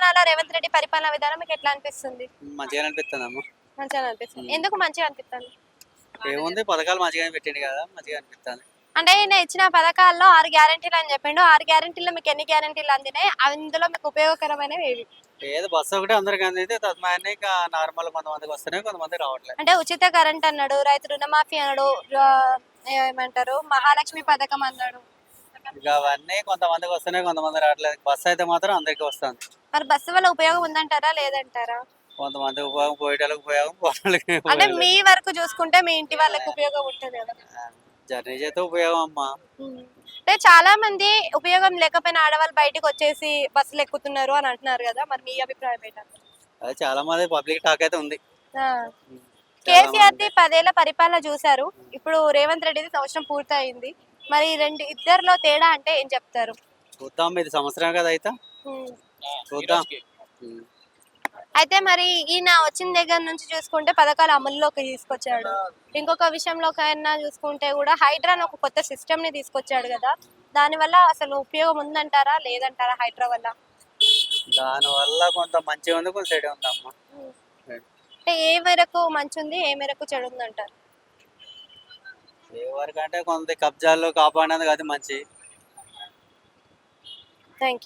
తెలంగాణలో రేవంత్ రెడ్డి పరిపాలన విధానం మీకు ఎట్లా అనిపిస్తుంది? మంచిగా అనిపిస్తుందమ్మా. మంచిగా అనిపిస్తుంది. ఎందుకు మంచిగా అనిపిస్తుంది? ఏముంది పథకాలు మంచిగానే పెట్టిండు కదా, మంచిగా అనిపిస్తుంది. అంటే ఈయన ఇచ్చిన పథకాల్లో 6 గ్యారెంటీలు అని చెప్పిండు. 6 గ్యారెంటీల్లో మీకు ఎన్ని గ్యారెంటీలు అందినాయి? అందులో మీకు ఉపయోగకరమైనవి ఏవి? ఏదో బస్సు ఒకటే అందరికి అందితే తద్మాన్ని ఇంకా నార్మల్ కొంతమందికి వస్తున్నాయి, కొంతమంది రావట్లేదు. అంటే ఉచిత కరెంట్ అన్నాడు, రైతు రుణమాఫీ అన్నాడు, ఏమంటారు మహాలక్ష్మి పథకం అన్నాడు. ఇంకా అవన్నీ కొంతమందికి వస్తున్నాయి, కొంతమంది రావట్లేదు. బస్సు అయితే మాత్రం అందరికి వస్తుంది. మరి బస్సు వల్ల ఉపయోగం ఉందంటారా లేదంటారా? కొంతమంది ఉపయోగం, పోయేటోళ్ళకి ఉపయోగం, పోయేటోళ్ళకి అంటే ఉపయోగం మీ లేదు. వరకు చూసుకుంటే మీ ఇంటి వాళ్ళకి ఉపయోగం ఉంటుంది కదా. జర్నీ చేస్తే ఉపయోగం అమ్మా. అంటే చాలా మంది ఉపయోగం లేకపోయినా ఆడవాళ్ళు బయటకు వచ్చేసి బస్సులు ఎక్కుతున్నారు అని అంటున్నారు కదా, మరి మీ అభిప్రాయం ఏంటంటే? అది చాలా మంది పబ్లిక్ టాక్ అయితే ఉంది. చాలా కేసీఆర్ ది మంది 10 ఏళ్ల పరిపాలన చూశారు, ఇప్పుడు రేవంత్ రెడ్డిది సంవత్సరం పూర్తయింది. మరి ఇద్దరిలో తేడా అంటే ఏం చెప్తారు? చూద్దాం, ఇది సంవత్సరం కదా అయితే ఉమ్. చూద్దాం. అయితే మరి ఈయన వచ్చిన దగ్గర నుంచి చూసుకుంటే పథకాలు అమల్లోకి తీసుకొచ్చాడు. ఇంకొక విషయంలో కన్నా చూసుకుంటే కూడా హైడ్రా అని ఒక కొత్త సిస్టమ్ ని తీసుకొచ్చాడు కదా, దానివల్ల అసలు ఉపయోగం ఉందంటారా లేదంటారా హైడ్రా వల్ల? దాని వల్ల కొంత మంచిగా ఉంది, కొంత చెడు ఉంది అమ్మా. అంటే ఏ మేరకు మంచి ఉంది, ఏ మేరకు చెడు ఉంది అంటారు? ఏ వరకు అంటే కొంత కబ్జాలు కాపాడినందుకు అది మంచి. Thank you.